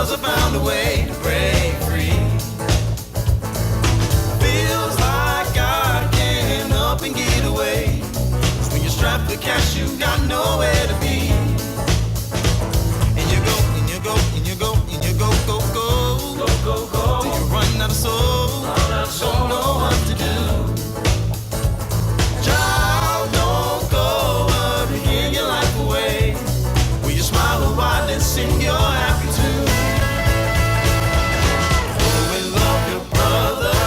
'cause I found a way to break free. Feels like I can't up and get away. 'Cause when you're strapped for cash, you got nowhere to be. And you go, and you go, and you go, and you go, go, go, go, go, go. Till you run out of soul, don't know what to do. Child, don't go worrying your life away. Will you smile a while and sing your happy tune? Oh, and love your brother,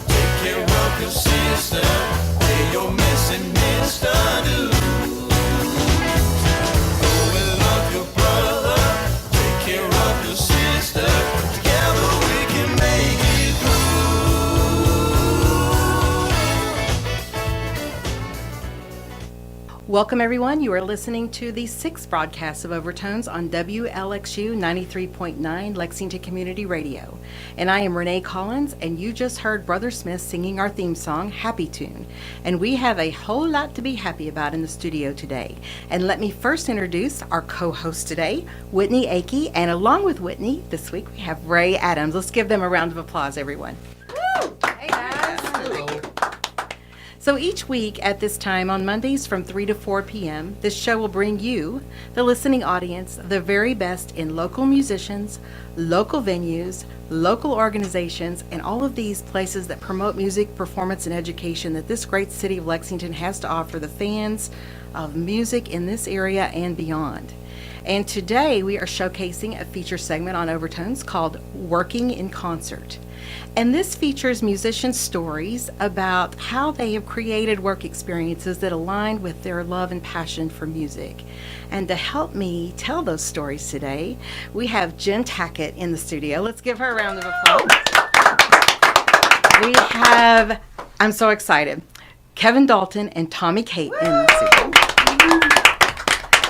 take care of your sister, pay your missing Mr. Dude. Oh, and love your brother, take care of your sister, together we can make it through. Welcome, everyone. You are listening to the 6th broadcast of Overtones on WLXU 93.9 Lexington Community Radio. And I am Renee Collins, and you just heard Brother Smith singing our theme song, Happy Tune. And we have a whole lot to be happy about in the studio today. And let me first introduce our co-host today, Whitney Acke. And along with Whitney, this week we have Ray Adams. Let's give them a round of applause, everyone. Woo! Hey, guys. So each week at this time on Mondays from 3 to 4 p.m., this show will bring you, the listening audience, the very best in local musicians, local venues, local organizations, and all of these places that promote music, performance, and education that this great city of Lexington has to offer the fans of music in this area and beyond. And today we are showcasing a feature segment on Overtones called Working in Concert. And this features musicians' stories about how they have created work experiences that align with their love and passion for music. And to help me tell those stories today, we have Jen Tackett in the studio. Let's give her a round of applause. We have, I'm so excited, Kevin Dalton and Tommy Cate in the studio.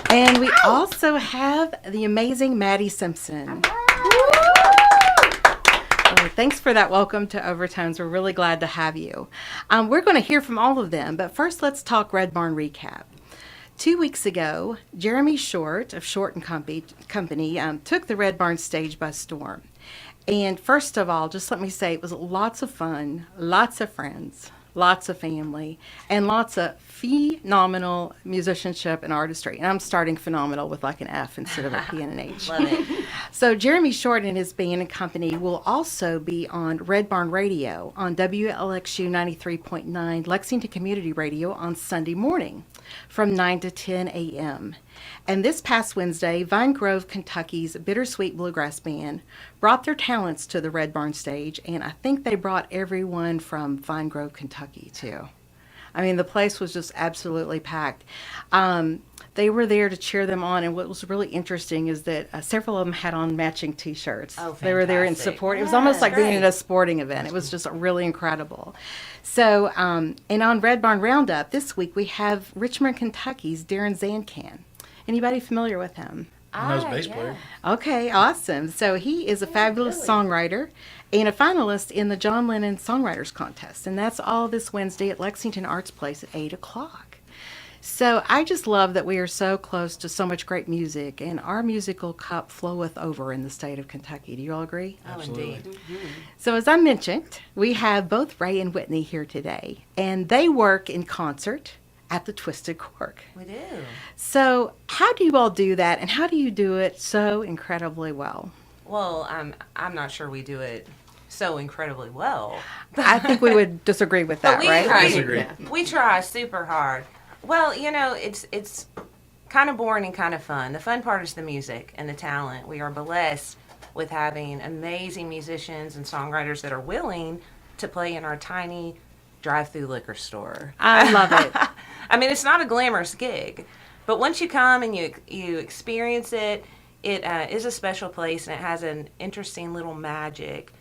And we also have the amazing Matty Simpson. Thanks for that welcome to Overtones. We're really glad to have you. We're going to hear from all of them, but first let's talk Red Barn recap. 2 weeks ago, Jeremy Short of Short and Company took the Red Barn stage by storm. And first of all, just let me say it was lots of fun, lots of friends, lots of family, and lots of phenomenal musicianship and artistry. And I'm starting phenomenal with like an F instead of a P and an H. Love it. So Jeremy Short and his band and company will also be on Red Barn Radio on WLXU 93.9 Lexington Community Radio on Sunday morning from 9 to 10 a.m. And this past Wednesday, Vine Grove, Kentucky's Bittersweet Bluegrass Band brought their talents to the Red Barn stage, and I think they brought everyone from Vine Grove, Kentucky, too. I mean, the place was just absolutely packed. They were there to cheer them on, and what was really interesting is that several of them had on matching T-shirts. Oh, fantastic. They were there in support. It was almost like being at a sporting event. It was just really incredible. So, and on Red Barn Roundup this week, we have Richmond, Kentucky's Darren Zancan. Anybody familiar with him? I was a bass player. Okay, awesome. So he is a fabulous songwriter and a finalist in the John Lennon Songwriters Contest. And that's all this Wednesday at Lexington Arts Place at 8 o'clock. So I just love that we are so close to so much great music, and our musical cup floweth over in the state of Kentucky. Do you all agree? Absolutely. Indeed. So as I mentioned, we have both Ray and Whitney here today, and they work in concert at the Twisted Cork. We do. So how do you all do that, and how do you do it so incredibly well? Well, I'm not sure we do it so incredibly well. I think we would disagree with that, But right? Disagree. We try super hard. Well, you know, it's kind of boring and kind of fun. The fun part is the music and the talent. We are blessed with having amazing musicians and songwriters that are willing to play in our tiny drive-through liquor store. I love it. I mean, it's not a glamorous gig, but once you come and you experience it, it is a special place, and it has an interesting little magic.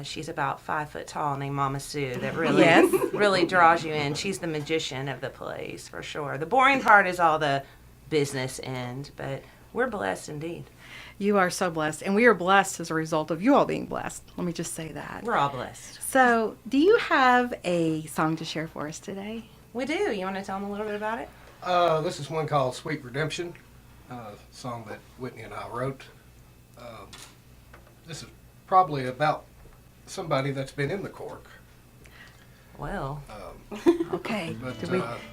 She's about 5 foot tall, named Mama Sue, that really really draws you in. She's the magician of the place, for sure. The boring part is all the business end, but we're blessed indeed. You are so blessed, and we are blessed as a result of you all being blessed. Let me just say that. We're all blessed. So, do you have a song to share for us today? We do. You want to tell them a little bit about it? This is one called Sweet Redemption, a song that Whitney and I wrote. This is probably about somebody that's been in the cork. Well, Okay. But,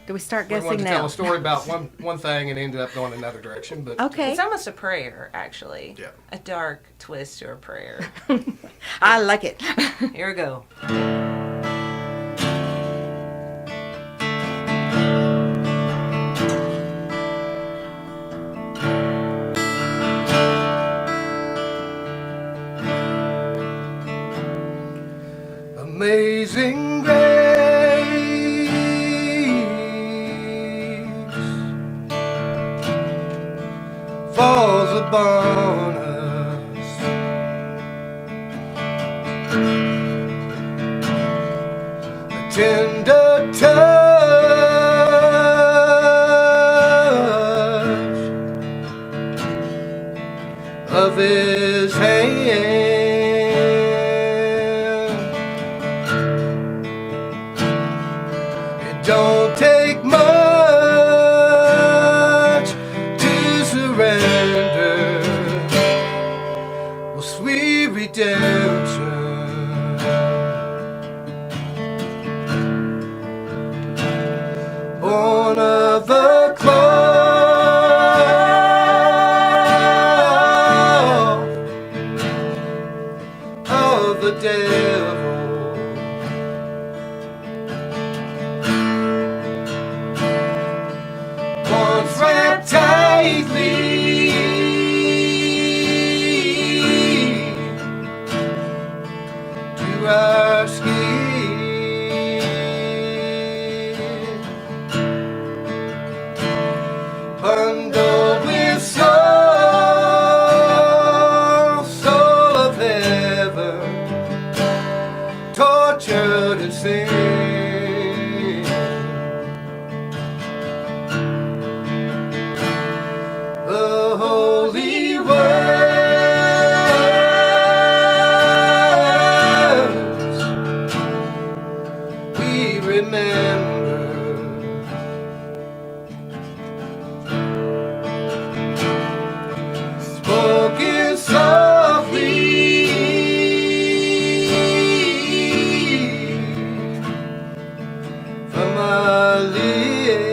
Do we start We wanted guessing to now? tell a story about one thing and ended up going another direction. But Okay. it's almost a prayer, actually. Yeah. A dark twist to a prayer. I like it. Here we go. Amazing grace falls upon us. A tender touch of His hand. Don't take much to surrender. Oh, sweet redemption. Born of the cloth of the devil. Once wrapped tightly to our skin, bundled with soul of heaven, tortured in sin. The holy words we remember, spoken softly from our lips.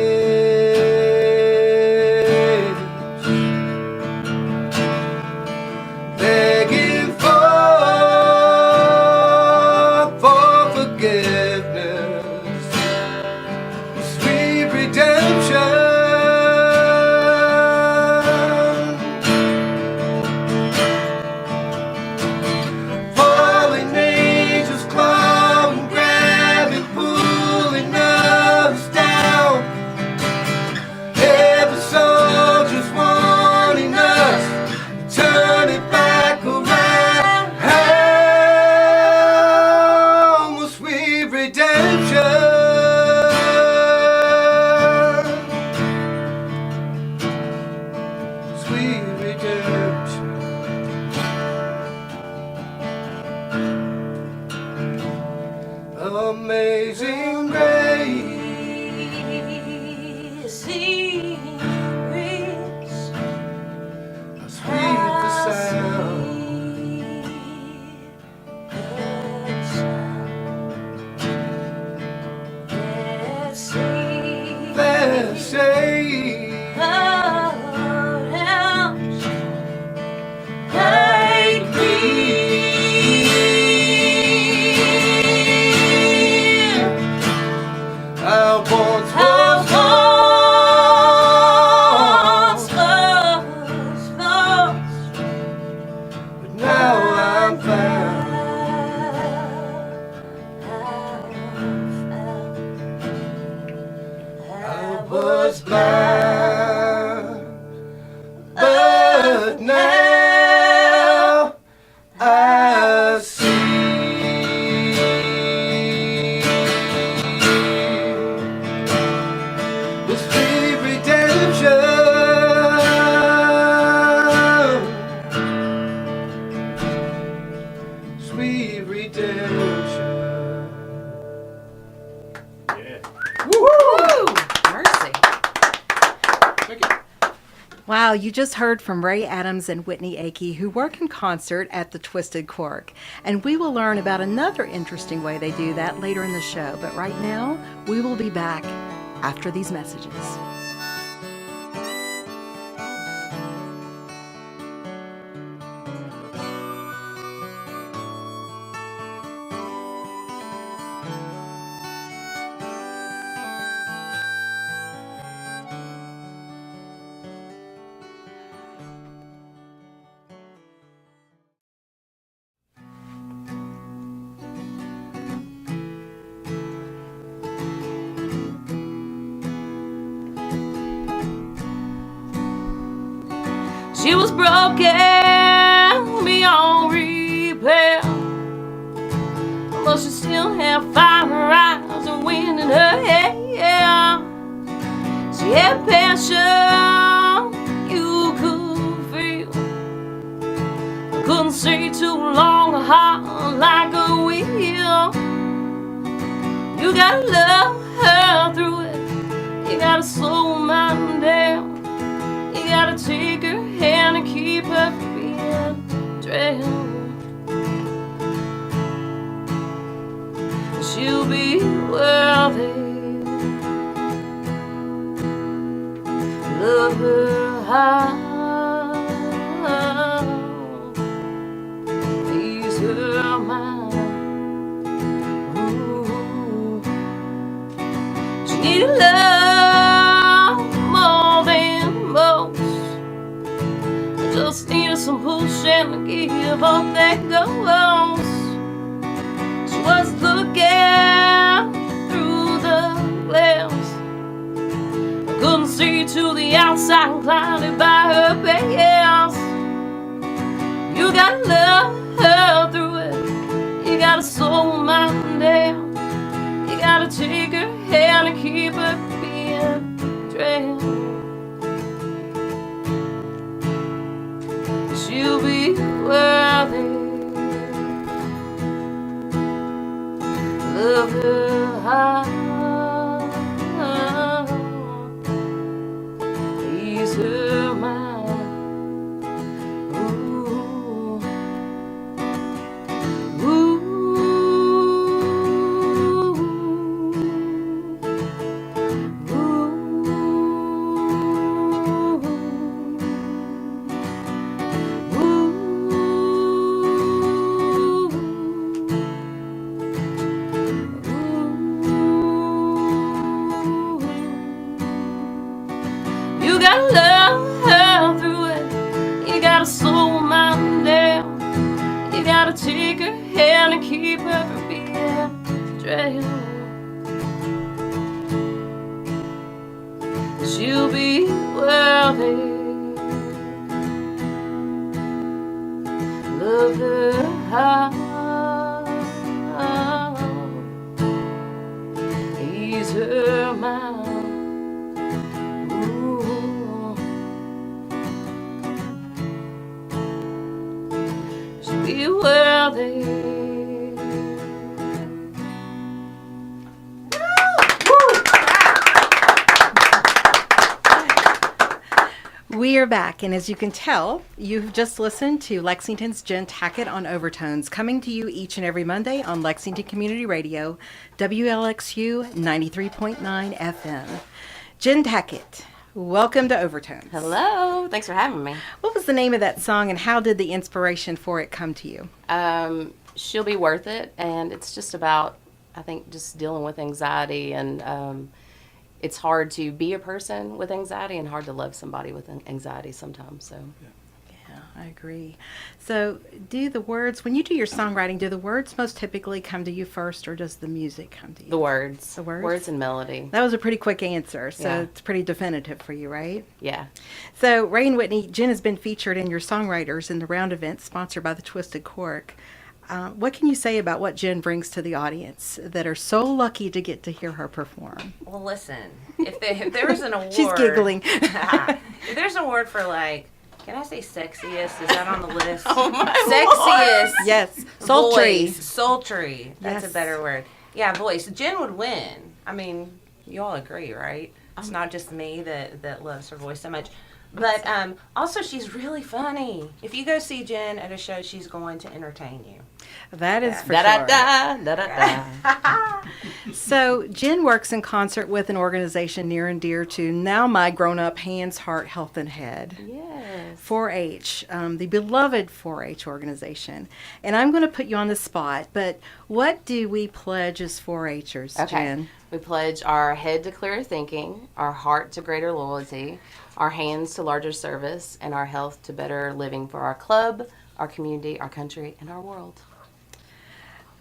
Begging for forgiveness, sweet redemption. Falling angels clawing, grabbing, pulling us down. Every soldier's wanting us to turn it back around. How sweet redemption. Sweet redemption. Amazing grace, how sweet the sound that saved like me. I once was lost, but now I'm found. I was blind, but now I see. With sweet redemption, sweet redemption. Mercy. Thank you. Wow, Well, you just heard from Ray Adams and Whitney Acke, who work in concert at the Twisted Cork. And we will learn about another interesting way they do that later in the show. But right now, we will be back after these messages. She was broken beyond repair, but she still had fire eyes and wind in her hair. She had passion you could feel, couldn't stay too long, a heart like a wheel. You gotta love her through it, you gotta slow her mind down. You gotta take her hand and keep her from being drowned. She'll be worthy. Love her high, ease her mind. Ooh. She needed love more than most. Just needed some pushing to give up that ghost. She was looking through the glass, couldn't see to the outside, clouded by her past. You gotta love her through it, you gotta slow her mind down. You gotta take her hand and keep her from being drowned. She'll be worthy. Love her high, ease her mind. Ooh, ooh, you gotta love her through it, you gotta slow her mind down. You gotta take her hand and keep her from being drowned. She'll be worthy. Love her high, ease her mind. Ooh. She'll be worthy. We are back, and as you can tell, you've just listened to Lexington's Jen Tackett on Overtones, coming to you each and every Monday on Lexington Community Radio, WLXU 93.9 FM. Jen Tackett, welcome to Overtones. Hello, thanks for having me. What was the name of that song, and how did the inspiration for it come to you? She'll be worth it, and it's just about, I think, just dealing with anxiety, and it's hard to be a person with anxiety and hard to love somebody with anxiety sometimes. So, yeah, I agree. So, do the words, when you do your songwriting, do the words most typically come to you first, or does the music come to you? the words. The words? Words and melody. That was a pretty quick answer, so Yeah. it's pretty definitive for you, right? Yeah. So, Ray and Whitney, Jen has been featured in your Songwriters in the Round event sponsored by the Twisted Cork. What can you say about what Jen brings to the audience that are so lucky to get to hear her perform? Well, listen, if there was an award. She's giggling. If there's an award for, like, can I say sexiest? Is that on the list? Oh my Sexiest. Yes, sultry. Voice. Sultry. That's Yes. a better word. Yeah, voice. Jen would win. I mean, you all agree, right? It's not just me that loves her voice so much. But also, she's really funny. If you go see Jen at a show, she's going to entertain you. That is for Da da sure. da da da da. So Jen works in concert with an organization near and dear to now my grown-up hands, heart, health, and head. Yes. 4-H, the beloved 4-H organization. And I'm going to put you on the spot, but what do we pledge as 4-Hers, Okay. Jen? We pledge our head to clearer thinking, our heart to greater loyalty, our hands to larger service, and our health to better living for our club, our community, our country, and our world.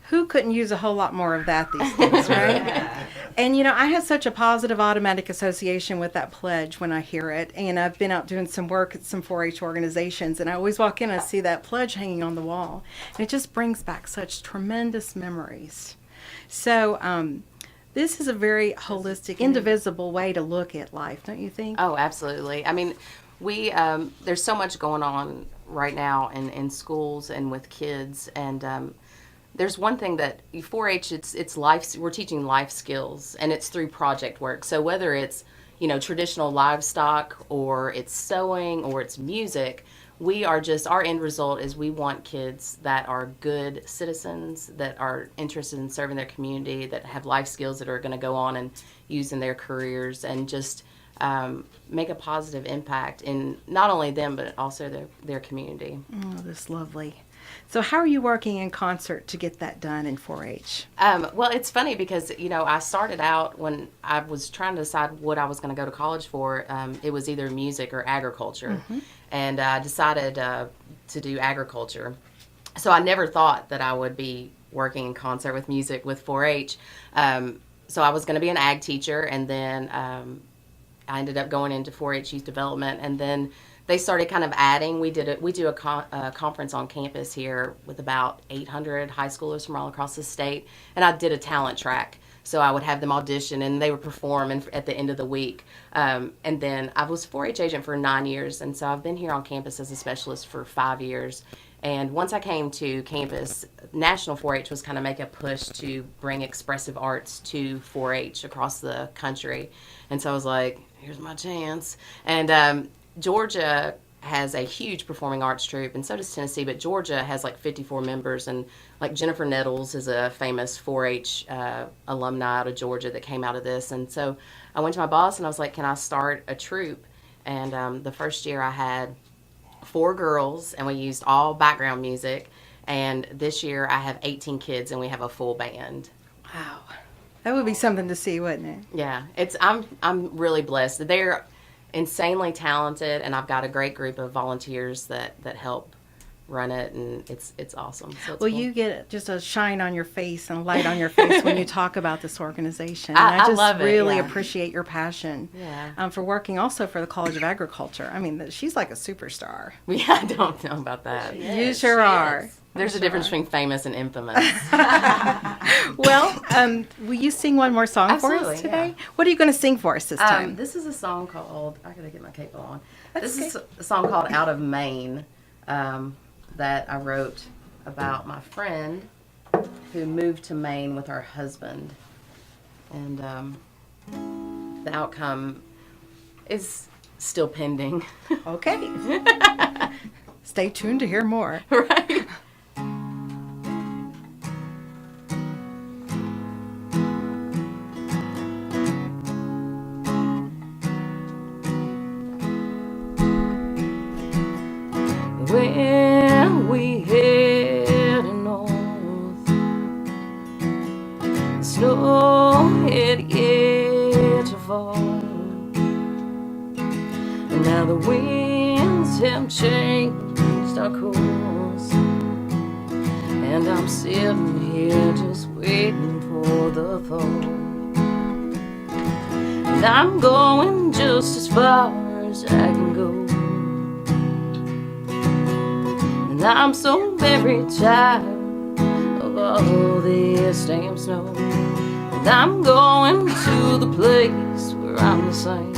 Who couldn't use a whole lot more of that these days, right? And, I have such a positive automatic association with that pledge when I hear it. And I've been out doing some work at some 4-H organizations, and I always walk in and I see that pledge hanging on the wall. And it just brings back such tremendous memories. So this is a very holistic, indivisible way to look at life, don't you think? Oh, absolutely. I mean, we there's so much going on right now in schools and with kids, and there's one thing that 4-H, it's life. We're teaching life skills, and it's through project work. So whether it's traditional livestock, or it's sewing, or it's music, we are just, our end result is we want kids that are good citizens, that are interested in serving their community, that have life skills that are going to go on and use in their careers, and just make a positive impact in not only them but also their community. Oh, that's lovely. So how are you working in concert to get that done in 4-H? Well, it's funny because, I started out when I was trying to decide what I was going to go to college for. It was either music or agriculture. Mm-hmm. And I decided to do agriculture. So I never thought that I would be working in concert with music with 4-H. So I was going to be an ag teacher, and then I ended up going into 4-H youth development, and then they started kind of adding. We do a conference on campus here with about 800 high schoolers from all across the state, and I did a talent track. So I would have them audition, and they would perform at the end of the week. And then I was 4-H agent for 9 years, and so I've been here on campus as a specialist for 5 years. And once I came to campus, National 4-H was kind of make a push to bring expressive arts to 4-H across the country. And so I was like, here's my chance. And Georgia has a huge performing arts troupe, and so does Tennessee, but Georgia has like 54 members, and like Jennifer Nettles is a famous 4-H alumni out of Georgia that came out of this. And so I went to my boss and I was like, can I start a troupe? And the first year I had 4 girls, and we used all background music, and this year I have 18 kids and we have a full band. Wow. That would be something to see, wouldn't it? Yeah, I'm really blessed. They're insanely talented, and I've got a great group of volunteers that help run it, and it's awesome. So it's well, cool. you get just a shine on your face and a light on your face when you talk about this organization. I And just love it, really yeah. appreciate your passion for working also for the College of Agriculture. I mean, she's like a superstar. Yeah, I don't know about that. You sure are. There's a difference between famous and infamous. Well, will you sing one more song for Absolutely, us today? yeah. What are you going to sing for us this time? This is a song called, I gotta get my cape on. That's This is a song called Out of Maine that I wrote about my friend who moved to Maine with her husband. And the outcome is still pending. Okay. Stay tuned to hear more. Right? When we headed north, the snow had yet to fall, and now the winds have changed our course, and I'm sitting here just waiting for the fall, and I'm going just as far as I can go. And I'm so very tired of all this damn snow. And I'm going to the place where I'm the same.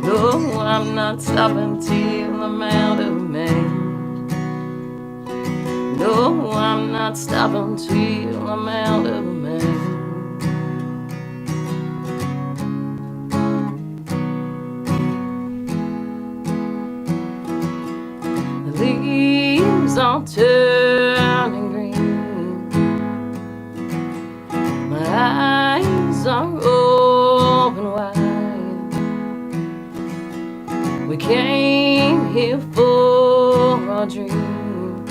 No, I'm not stopping till I'm out of Maine. No, I'm not stopping till I'm out of Maine. now turning green. My eyes are open wide. We came here for a dream,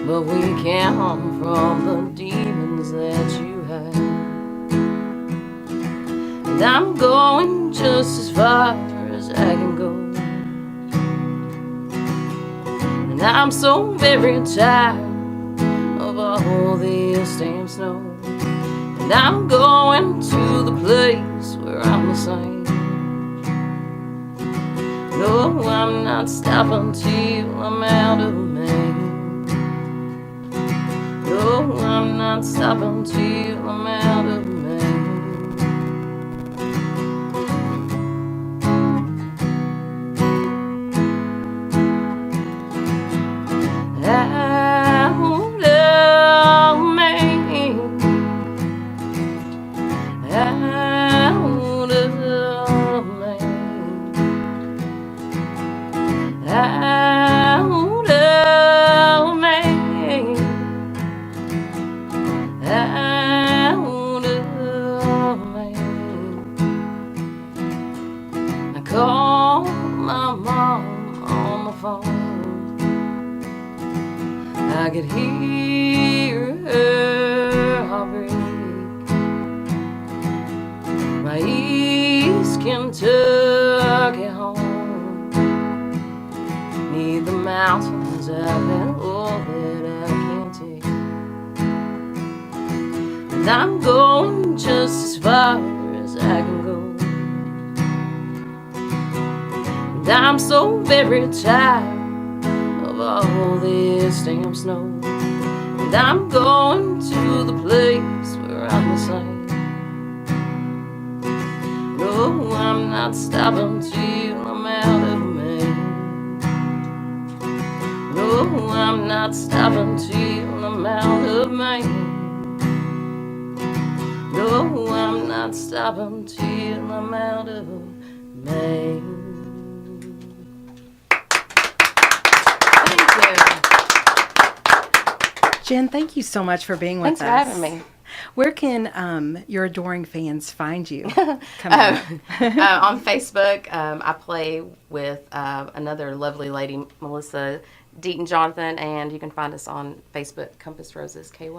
but we came from the demons that you had. And I'm going just as far as I can go. And I'm so very tired of all this damn snow. And I'm going to the place where I'm the same. No, I'm not stopping till I'm out of Maine. No, I'm not stopping till I'm out of Maine. I could hear her heartbreak. My East Kentucky home, need the mountains I've been all that I can't take. And I'm going just as far as I can go. And I'm so very tired of all this damn snow. And I'm going to the place where I'm the same. No, I'm not stopping till I'm out of Maine. No, I'm not stopping till I'm out of Maine. No, I'm not stopping till I'm out of Maine. Jen, thank you so much for being with us. Thanks for having me. Where can your adoring fans find you? On Facebook, I play with another lovely lady, Melissa Deaton Jonathan, and you can find us on Facebook, Compass Roses KY.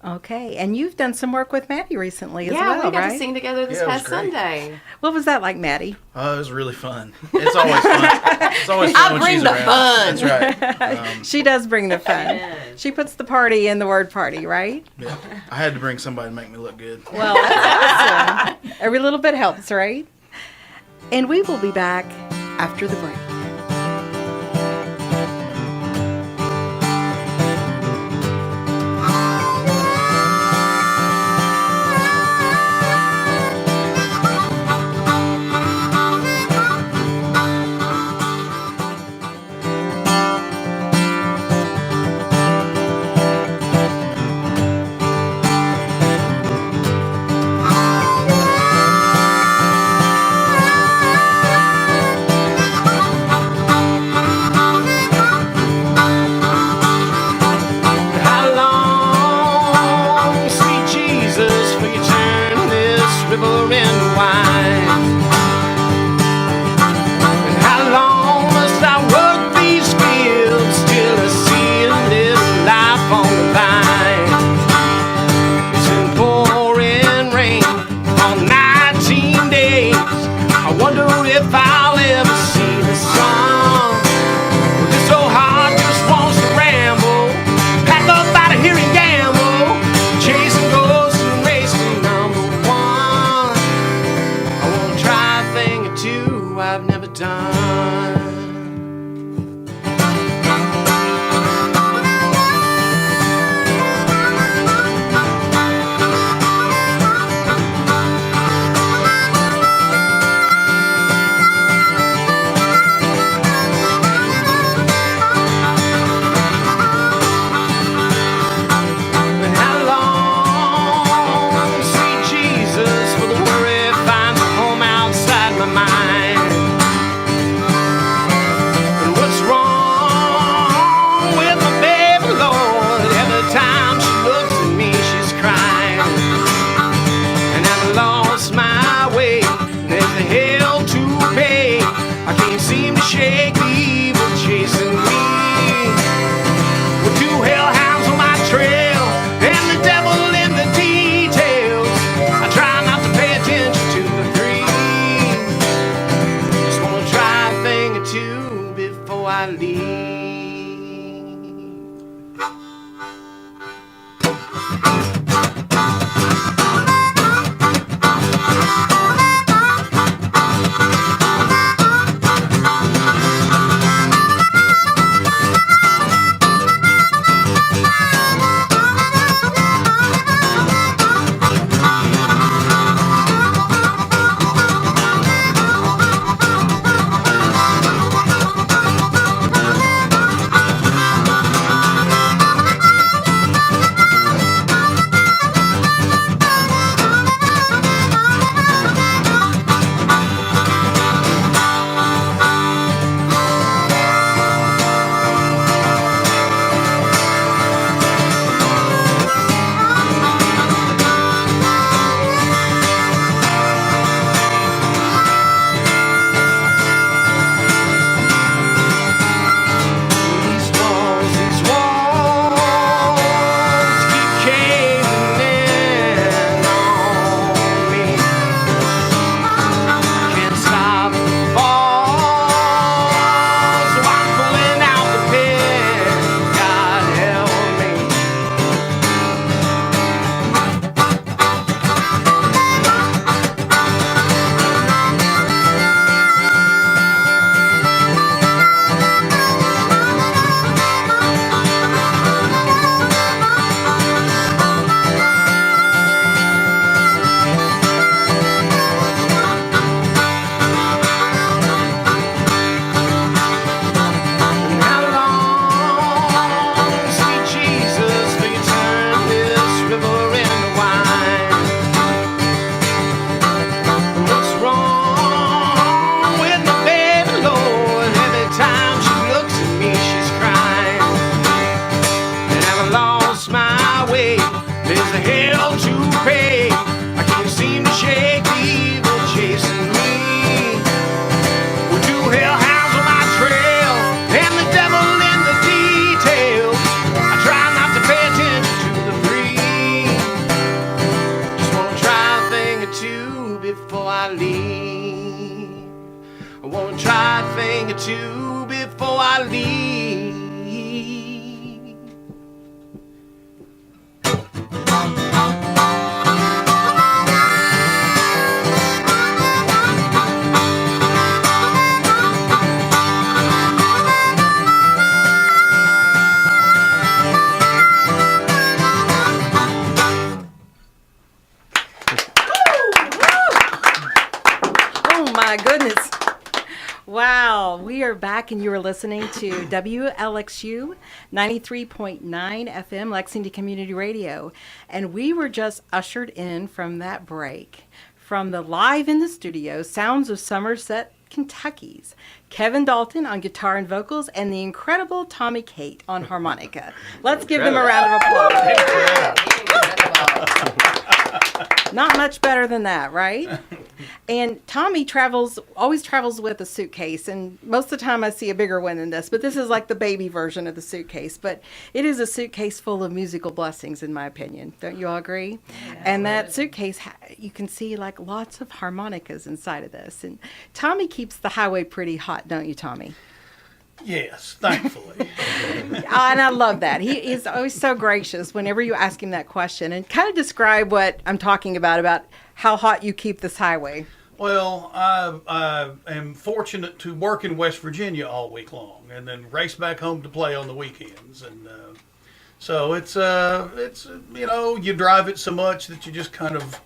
Okay, and you've done some work with Maddie recently as well, Yeah, we got right? to sing together this Yeah, it was past great. Sunday. What was that like, Maddie? It was really fun. It's always fun. It's always fun I when bring she's the around. fun. That's right. She does bring the fun. She puts the party in the word party, right? Yeah. I had to bring somebody to make me look good. Well, that's awesome. Every little bit helps, right? And we will be back after the break. shake the evil chasing me. With two hellhounds on my trail and the devil in the details. I try not to pay attention to the three. Just wanna try a thing or two before I leave. And you were listening to WLXU 93.9 FM Lexington Community Radio. And we were just ushered in from that break from the live in the studio sounds of Somerset, Kentucky's Kevin Dalton on guitar and vocals and the incredible Tommy Cate on harmonica. Let's give them a round of applause. Not much better than that, right? And Tommy always travels with a suitcase, and most of the time I see a bigger one than this, but this is like the baby version of the suitcase. But it is a suitcase full of musical blessings, in my opinion. Don't you all agree? Yeah, and that suitcase, you can see like lots of harmonicas inside of this. And Tommy keeps the highway pretty hot, don't you, Tommy? Yes, thankfully. And I love that. He is always so gracious whenever you ask him that question. And kind of describe what I'm talking about how hot you keep this highway. Well, I am fortunate to work in West Virginia all week long and then race back home to play on the weekends. And so it's you drive it so much that you just kind of,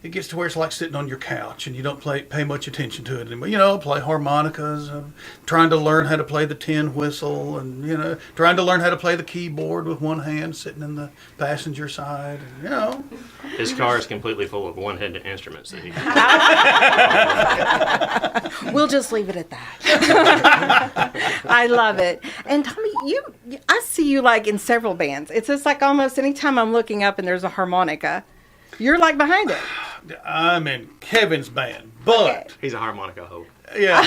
it gets to where it's like sitting on your couch and you don't pay much attention to it anymore. Play harmonicas, trying to learn how to play the tin whistle, and trying to learn how to play the keyboard with one hand sitting in the passenger side. And, his car is completely full of one-handed instruments that he We'll just leave it at that. I love it. And Tommy, I see you like in several bands. It's just like almost anytime I'm looking up and there's a harmonica, you're like behind it. I'm in Kevin's band, but he's a harmonica hoe. Yeah.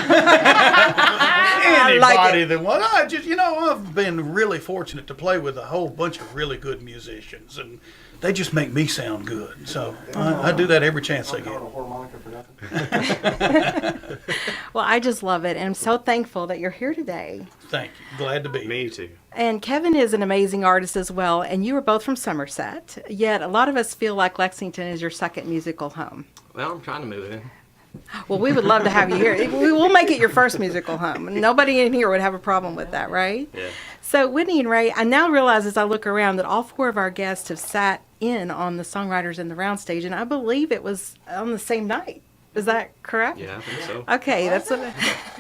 Anybody like it. that wants. I just, I've been really fortunate to play with a whole bunch of really good musicians, and they just make me sound good. So I do that every chance I get. Well, I just love it, and I'm so thankful that you're here today. Thank you. Glad to be here. Me too. And Kevin is an amazing artist as well, and you are both from Somerset, yet a lot of us feel like Lexington is your second musical home. Well, I'm trying to move in. Well, we would love to have you here. We will make it your first musical home. Nobody in here would have a problem with that, right? Yeah. So, Whitney and Ray, I now realize as I look around that all four of our guests have sat in on the Songwriters in the Round stage, and I believe it was on the same night. Is that correct? Yeah, I think so. Okay, that's what.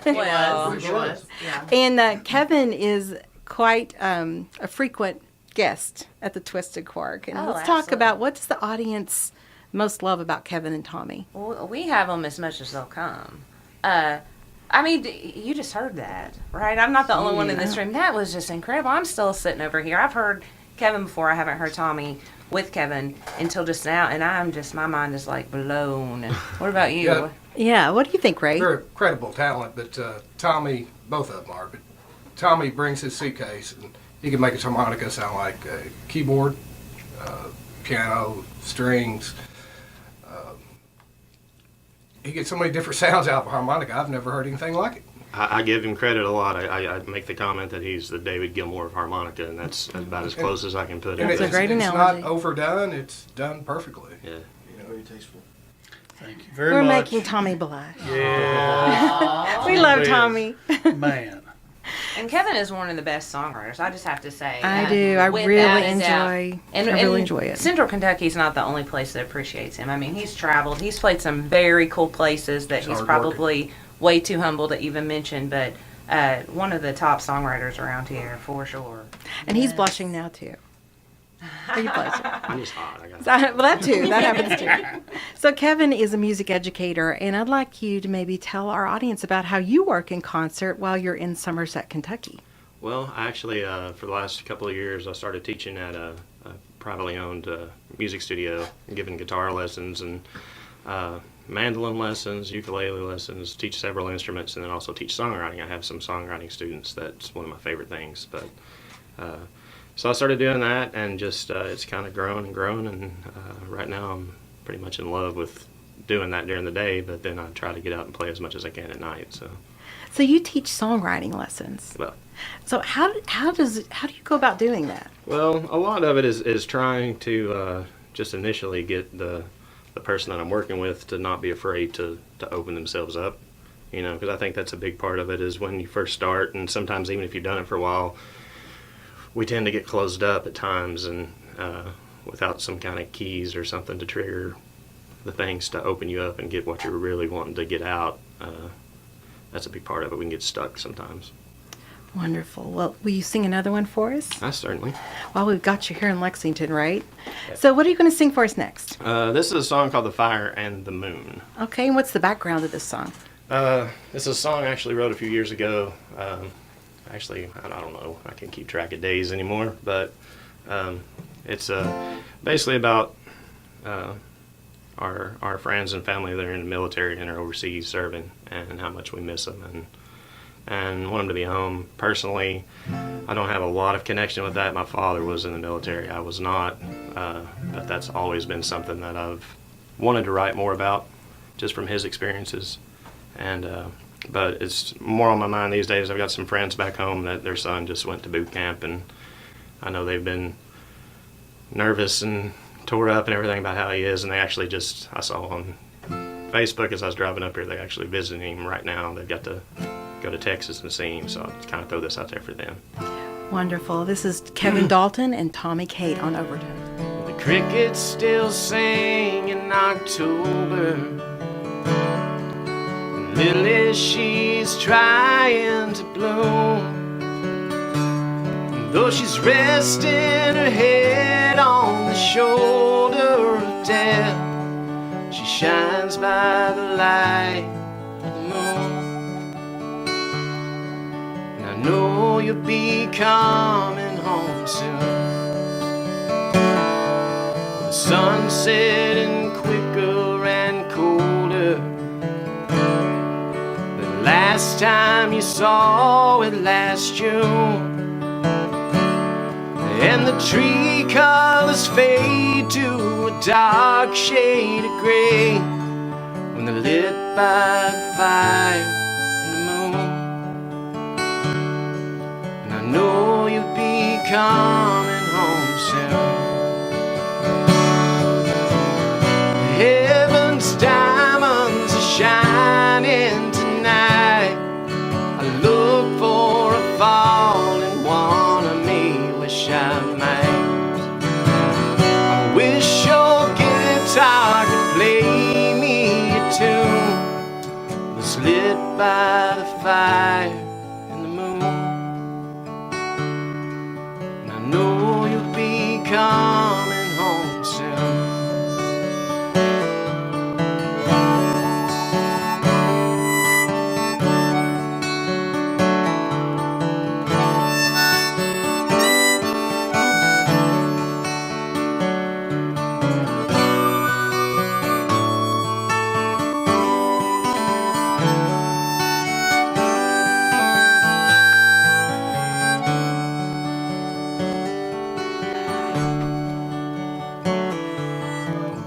Well, it was. Yeah. And Kevin is quite a frequent guest at the Twisted Cork. And Oh, let's talk absolutely. about what does the audience most love about Kevin and Tommy? Well, we have them as much as they'll come. You just heard that, right? I'm not the only one in this room. That was just incredible. I'm still sitting over here. I've heard Kevin before. I haven't heard Tommy with Kevin until just now, and my mind is like blown. And what about you? Yeah. Yeah, what do you think, Ray? They're credible talent, but Tommy, both of them are. But Tommy brings his suitcase, and he can make his harmonica sound like a keyboard, piano, strings. He gets so many different sounds out of a harmonica. I've never heard anything like it. I give him credit a lot. I make the comment that he's the David Gilmour of harmonica, and that's about as close as I can put And it. That's a great it's analogy. not overdone. It's done perfectly. Yeah. Very tasteful. Thank you very We're much. making Tommy blush. Yeah. We love Yes. Tommy. Man. And Kevin is one of the best songwriters. I just have to say. I do. I without really a doubt. enjoy. And, I really and enjoy it. Central Kentucky's not the only place that appreciates him. I mean, he's traveled. He's played some very cool places that he's hardworking. probably way too humble to even mention. But one of the top songwriters around here, for sure. And he's blushing now too. Are you blushing? I'm just hot. I got Well, that too. That happens too. So Kevin is a music educator, and I'd like you to maybe tell our audience about how you work in concert while you're in Somerset, Kentucky. Well, actually, for the last couple of years, I started teaching at a privately owned music studio, giving guitar lessons and mandolin lessons, ukulele lessons, teach several instruments, and then also teach songwriting. I have some songwriting students. That's one of my favorite things. But so I started doing that, and just it's kind of grown and grown, and right now I'm pretty much in love with doing that during the day, but then I try to get out and play as much as I can at night. So you teach songwriting lessons. Well, So how do you go about doing that? Well, a lot of it is trying to just initially get the person that I'm working with to not be afraid to open themselves up, because I think that's a big part of it is when you first start, and sometimes even if you've done it for a while, we tend to get closed up at times and without some kind of keys or something to trigger the things to open you up and get what you're really wanting to get out. That's a big part of it. We can get stuck sometimes. Wonderful. Well, will you sing another one for us? Certainly. Well, we've got you here in Lexington, right? So what are you going to sing for us next? This is a song called The Fire and the Moon. Okay, and what's the background of this song? This is a song I actually wrote a few years ago. Actually, I don't know. I can't keep track of days anymore, but it's basically about our friends and family that are in the military and are overseas serving, and how much we miss them, and want them to be home. Personally, I don't have a lot of connection with that. My father was in the military. I was not, but that's always been something that I've wanted to write more about, just from his experiences. And but it's more on my mind these days. I've got some friends back home that their son just went to boot camp, and I know they've been nervous and tore up and everything about how he is, and they actually just, I saw on Facebook as I was driving up here, they're actually visiting him right now. They've got to go to Texas and see him, so I'll kind of throw this out there for them. Wonderful. This is Kevin Dalton and Tommy Cate on Overtones. The crickets still sing in October. Lily, she's trying to bloom. And though she's resting her head on the shoulder of death, she shines by the light of the moon. And I know you'll be coming home soon. The sun's setting quicker and colder. last time you saw it last June. And the tree colors fade to a dark shade of gray when they're lit by the fire and the moon. And I know you'll be coming home soon. Heaven's diamonds are shining tonight. I look for a falling one of me, wish I might. I wish your guitar could play me a tune that's lit by the fire and the moon. And I know you'll be coming home soon.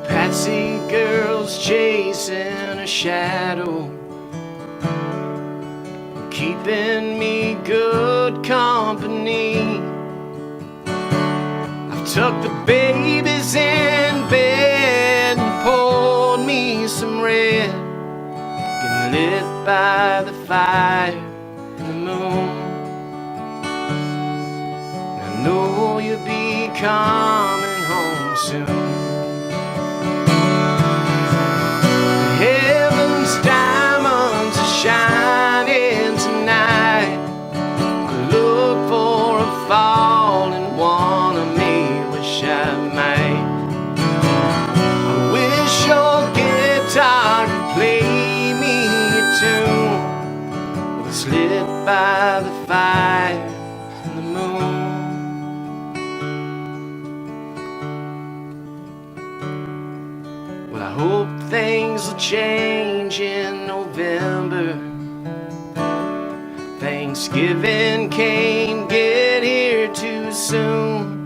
Patsy girl's chasing a shadow, keeping me good company. I've tucked the babies in bed and poured me some red, getting lit by the fire and the moon. And I know you'll be coming home soon. Heaven's diamonds are shining tonight. I look for a falling one of me, wish I might. I wish your guitar could play me a tune that's lit by the fire and the moon. Well, I hope things will change in November. Thanksgiving can't get here too soon.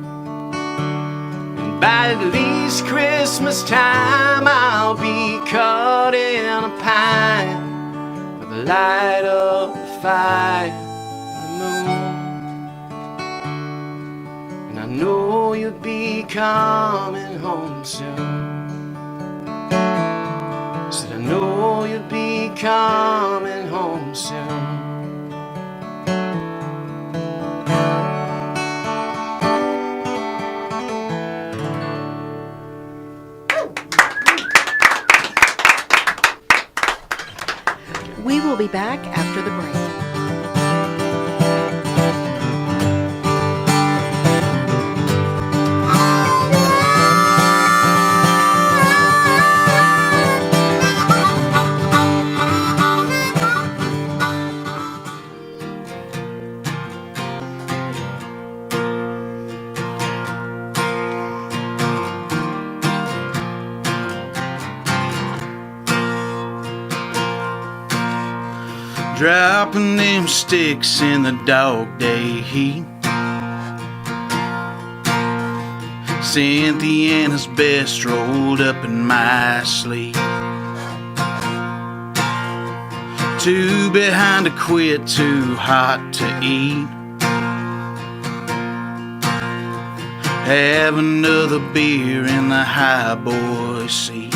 And by at least Christmas time I'll be cutting a pine with the light of the fire and the moon. And I know you'll be coming home soon. Said I know you'll be coming home soon. We will be back after the break. Dropping them sticks in the dog day heat. Cynthiana's best rolled up in my sleep. Two behind to quit, too hot to eat. Have another beer in the high boy seat.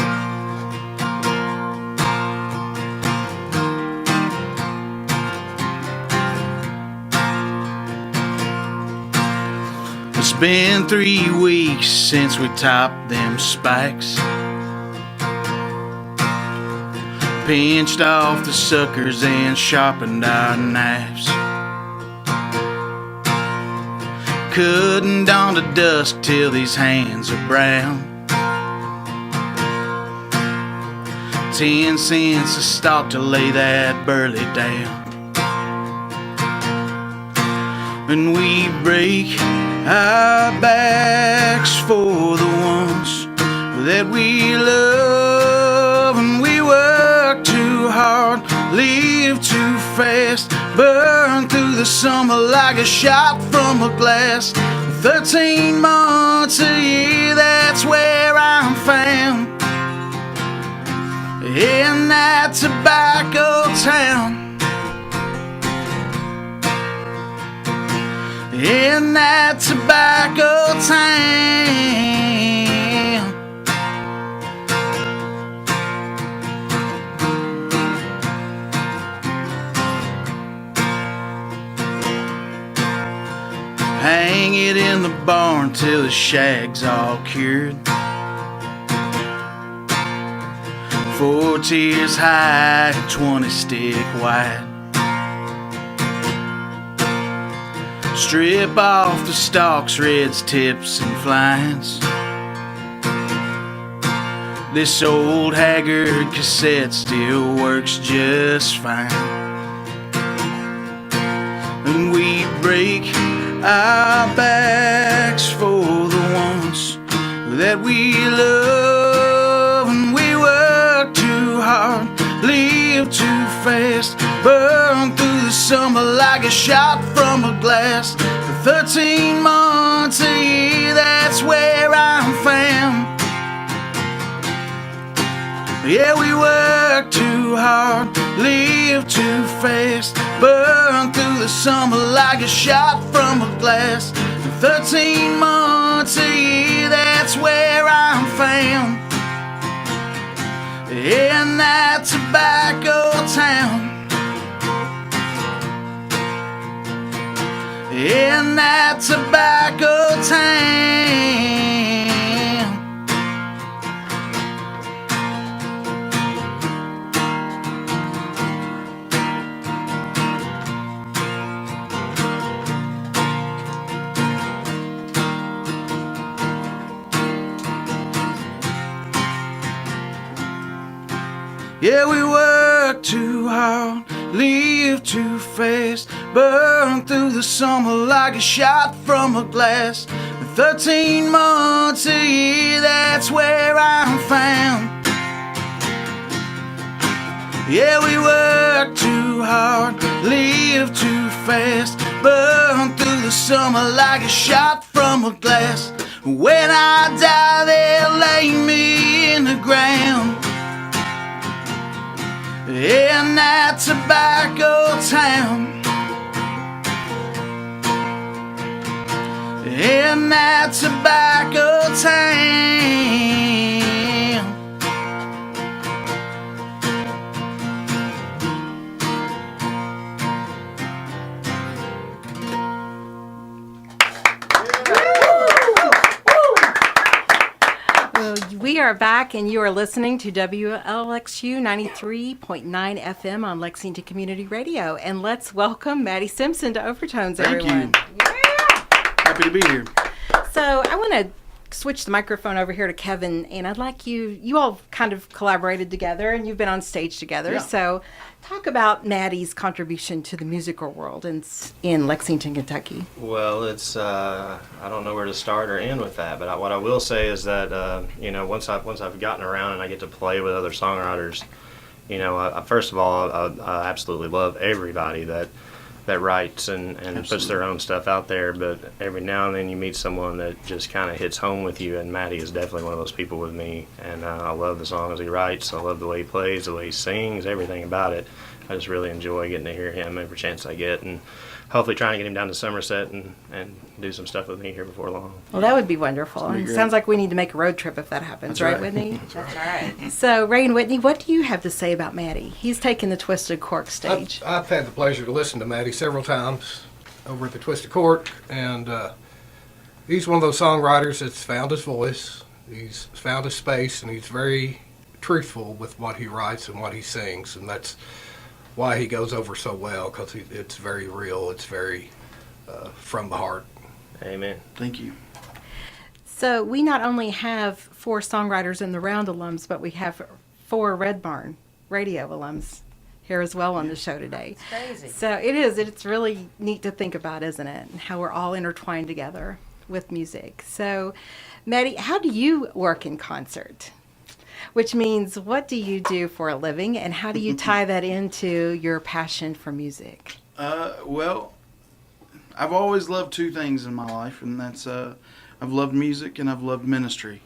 It's been 3 weeks since we topped them spikes. Pinched off the suckers and sharpened our knives. Cutting dawn to dusk till these hands are brown. 10 cents a stalk to lay that burley down. And we break our backs for the ones that we love, and we work too hard, live too fast. Burn through the summer like a shot from a glass. 13 months a year, that's where I'm found. In that tobacco town. In that tobacco town. Hang it in the barn till the shag's all cured. 4 tiers high and 20 stick wide. Strip off the stalks, reds, tips, and flines. This old haggard cassette still works just fine. And we break our backs for the ones that we love. And we work too hard, live too fast, burn through the summer like a shot from a glass. For 13 months a year, that's where I'm found. Yeah, we work too hard, live too fast, burn through the summer like a shot from a glass. For 13 months a year, that's where I'm found. In that tobacco town. In that tobacco town. Yeah, we work too hard, live too fast, burn through the summer like a shot from a glass. 13 months a year, that's where I'm found. Yeah, we work too hard, live too fast, burn through the summer like a shot from a glass. When I die, they'll lay me in the ground. In that tobacco town. In that tobacco town. We are back, and you are listening to WLXU 93.9 FM on Lexington Community Radio. And let's welcome Matty Simpson to Overtones, everyone. Thank you. Yeah. Happy to be here. So I want to switch the microphone over here to Kevin, and I'd like you all kind of collaborated together, and you've been on stage together. Yeah. So talk about Matty's contribution to the musical world in Lexington, Kentucky. Well, it's I don't know where to start or end with that, but what I will say is that once I've gotten around and I get to play with other songwriters, first of all, I absolutely love everybody that writes and puts their own stuff out there, but every now and then you meet someone that just kind of hits home with you, and Matty is definitely one of those people with me, and I love the songs he writes, I love the way he plays, the way he sings, everything about it. I just really enjoy getting to hear him every chance I get, and hopefully trying to get him down to Somerset and do some stuff with me here before long. Well, that would be wonderful. That'd be It great. sounds like we need to make a road trip if that happens, That's right, right. Whitney? That's right. So, Ray and Whitney, what do you have to say about Matty? He's taken the Twisted Cork stage. I've had the pleasure to listen to Matty several times over at the Twisted Cork, and he's one of those songwriters that's found his voice, he's found his space, and he's very truthful with what he writes and what he sings, and that's why he goes over so well, because it's very real, it's very from the heart. Amen. Thank you. So we not only have 4 songwriters in the Round alums, but we have 4 Red Barn radio alums here as well on the show today. Crazy. So it's really neat to think about, isn't it? And how we're all intertwined together with music. So, Matty, how do you work in concert? which means what do you do for a living, and how do you tie that into your passion for music? Well, I've always loved two things in my life, and that's I've loved music and I've loved ministry.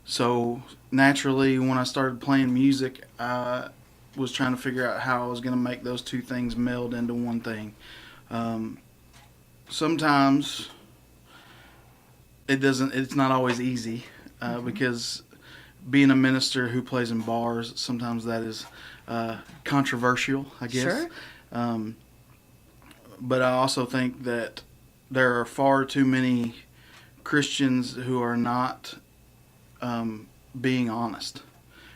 So naturally, when I started playing music, I was trying to figure out how I was going to make those two things meld into one thing. Sometimes it's not always easy, because being a minister who plays in bars, sometimes that is controversial, I guess. Sure. But I also think that there are far too many Christians who are not being honest.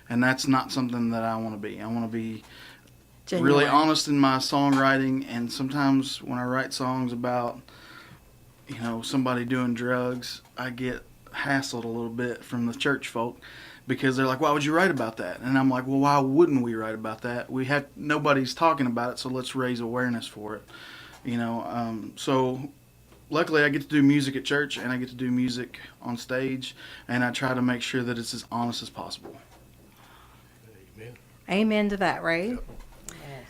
And that's not something that I want to be. I want to be Genuine. really honest in my songwriting. And sometimes when I write songs about, somebody doing drugs, I get hassled a little bit from the church folk, because they're like, why would you write about that? And I'm like, well, why wouldn't we write about that? Nobody's talking about it, so let's raise awareness for it. So luckily I get to do music at church, and I get to do music on stage, and I try to make sure that it's as honest as possible. Amen. Amen to that, right? Yep.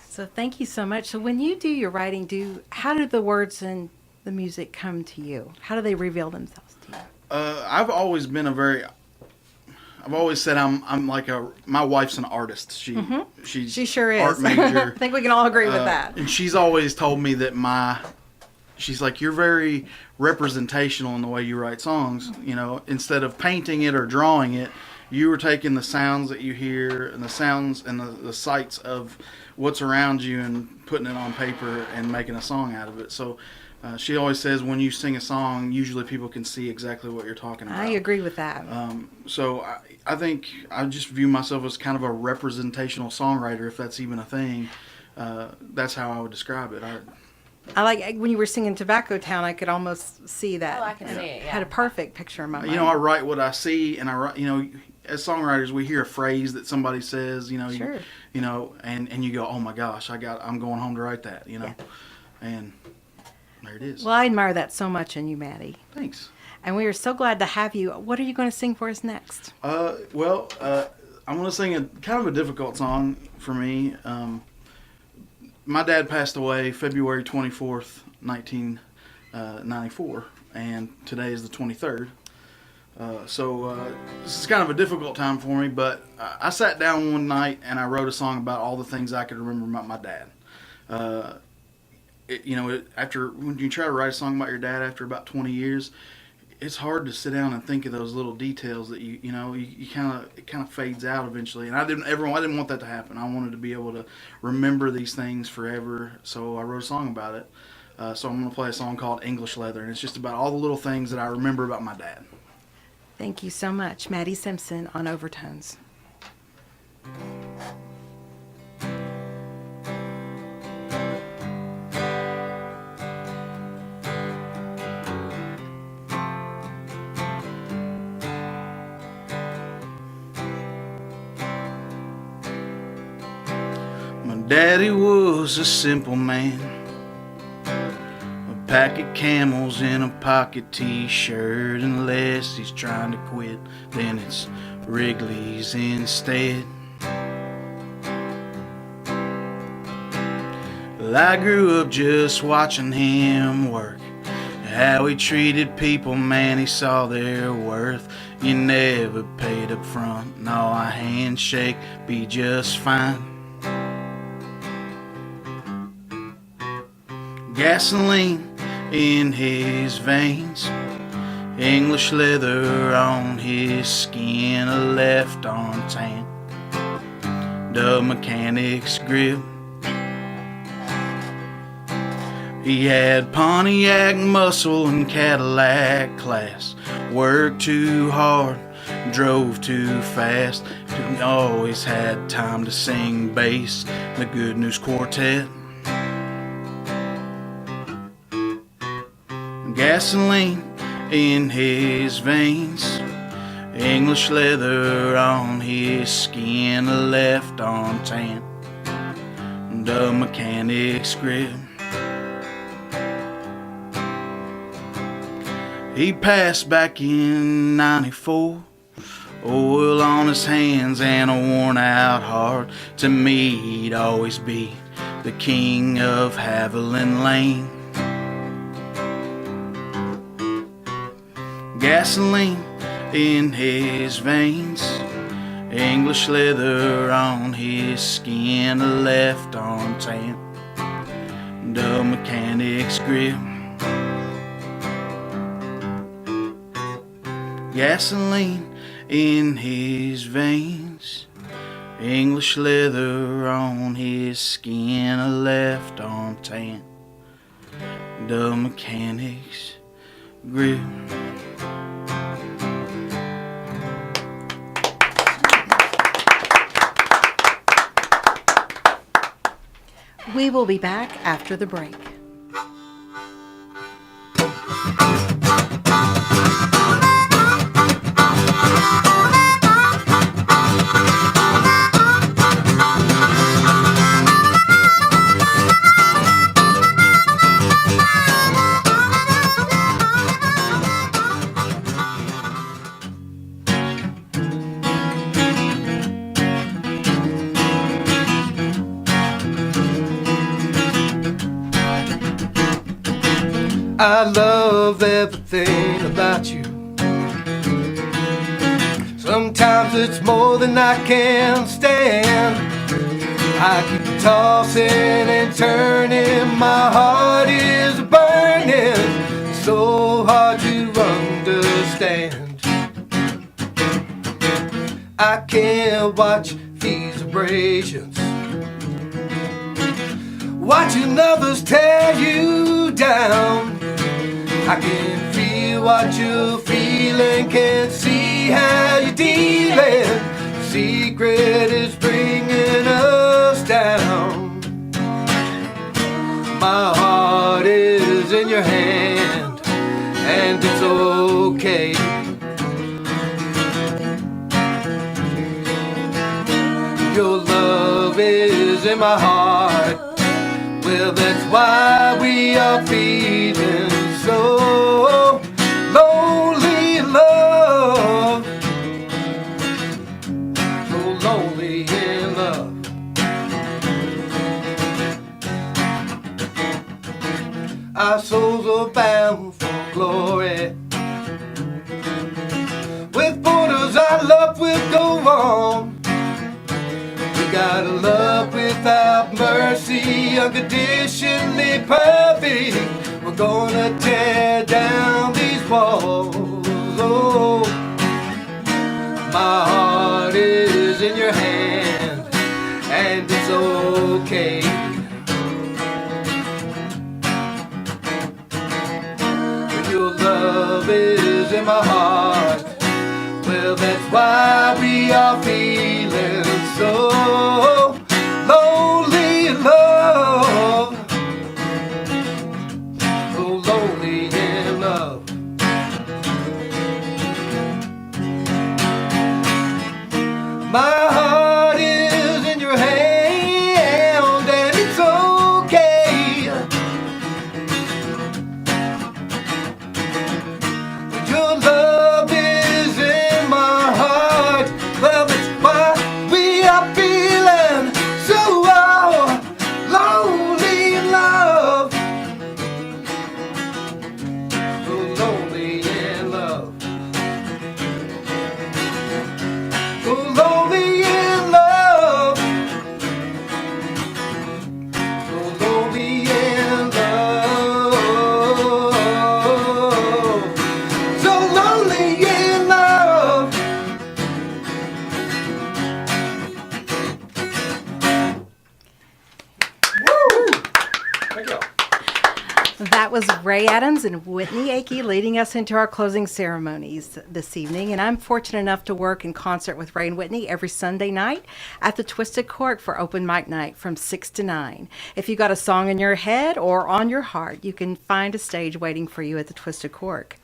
So thank you so much. So when you do your writing, how do the words and the music come to you? How do they reveal themselves to you? I've always said I'm like my wife's an artist. She sure is. art major. I think we can all agree with that. And she's always told me that she's like, you're very representational in the way you write songs. Instead of painting it or drawing it, you were taking the sounds that you hear and the sounds and the sights of what's around you and putting it on paper and making a song out of it. So she always says when you sing a song, usually people can see exactly what you're talking about. I agree with that. So I think I just view myself as kind of a representational songwriter, if that's even a thing. That's how I would describe it. I like when you were singing Tobacco Town, I could almost see that. Oh, I can see it, yeah. Had a perfect picture in my mind. I write what I see, and I write, as songwriters, we hear a phrase that somebody says, Sure. And you go, oh my gosh, I'm going home to write that, Yeah. And there it is. Well, I admire that so much in you, Matty. Thanks. And we are so glad to have you. What are you going to sing for us next? I'm going to sing a kind of a difficult song for me. My dad passed away February 24th, 1994, and today is the 23rd. So this is kind of a difficult time for me, but I sat down one night and I wrote a song about all the things I could remember about my dad. When you try to write a song about your dad after about 20 years, it's hard to sit down and think of those little details that it kind of fades out eventually. And I didn't want that to happen. I wanted to be able to remember these things forever. So I wrote a song about it. So I'm going to play a song called English Leather, and it's just about all the little things that I remember about my dad. Thank you so much. Matty Simpson on Overtones. My daddy was a simple man, a pack of Camels in a pocket t-shirt, unless he's trying to quit, then it's Wrigley's instead. Well, I grew up just watching him work, how he treated people, man, he saw their worth. You never paid up front, no, a handshake be just fine. Gasoline in his veins, English leather on his skin, a left arm tan, the mechanic's grip. He had Pontiac muscle and Cadillac class, worked too hard, drove too fast, always had time to sing bass, the Good News Quartet. Gasoline in his veins, English leather on his skin, a left arm tan, the mechanic's grip. He passed back in '94, oil on his hands and a worn out heart. To me, he'd always be the king of Haviland Lane. Gasoline in his veins, English leather on his skin, a left arm tan, the mechanic's grip. Gasoline in his veins, English leather on his skin, a left arm tan, the mechanic's grip. We will be back after the break. I love everything about you. Sometimes it's more than I can stand. I keep tossing and turning, my heart is burning, so hard to understand. I can't watch these abrasions, watching others tear you down. I can feel what you're feeling, can't see how you're dealing. The secret is bringing us down. My heart is in your hand, and it's okay. Your love is in my heart. Well, that's why we are feeling so lonely in love. So lonely in love. Our souls are bound for glory. With borders our love will go on. We got a love without mercy, unconditionally perfect. We're gonna tear down these walls. Oh, my heart is in your hand, and it's okay. Your love is in my heart. Well, that's why we are feeling so lonely in love. So lonely in love. My heart is in your hand, and it's okay. Your love is in my heart. Well, that's why we are feeling so lonely in love. So lonely in love. So lonely in love. So lonely in love. So lonely in love. That was Ray Adams and Whitney Acke leading us into our closing ceremonies this evening. And I'm fortunate enough to work in concert with Ray and Whitney every Sunday night at the Twisted Cork for open mic night from 6 to 9. If you got a song in your head or on your heart, you can find a stage waiting for you at the Twisted Cork.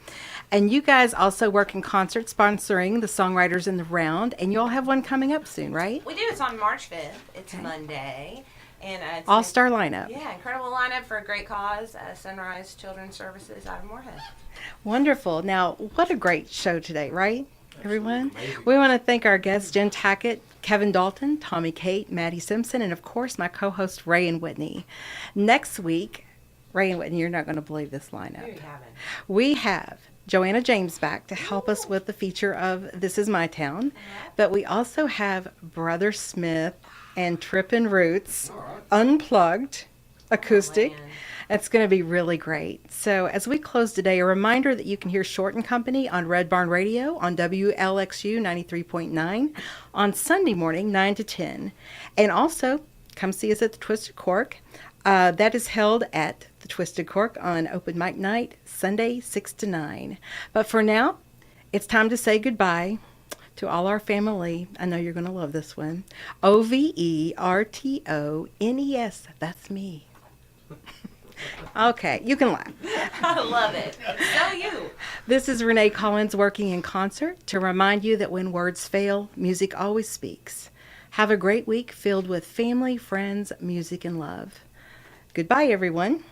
And you guys also work in concert sponsoring the Songwriters in the Round, and you all have one coming up soon, right? We do. It's on March 5th. It's Monday. And it's All-star lineup. Yeah, incredible lineup for a great cause. Sunrise Children's Services out of Moorhead. Wonderful. Now, what a great show today, right? everyone. We want to thank our guests, Jen Tackett, Kevin Dalton, Tommy Cate, Matty Simpson, and of course my co-host Ray and Whitney. Next week, Ray and Whitney, you're not going to believe this lineup. We have Joanna James back to help us with the feature of This Is My Town, but we also have Brother Smith and Trippin' Roots unplugged acoustic. It's going to be really great. So as we close today, a reminder that you can hear Short and Company on Red Barn Radio on WLXU 93.9 on Sunday morning, 9 to 10. And also, come see us at the Twisted Cork. That is held at the Twisted Cork on open mic night, Sunday, 6 to 9. But for now, it's time to say goodbye to all our family. I know you're going to love this one. Overtones, that's me. Okay, you can laugh. I love it. So you. This is Renee Collins working in concert to remind you that when words fail, music always speaks. Have a great week filled with family, friends, music, and love. Goodbye, everyone.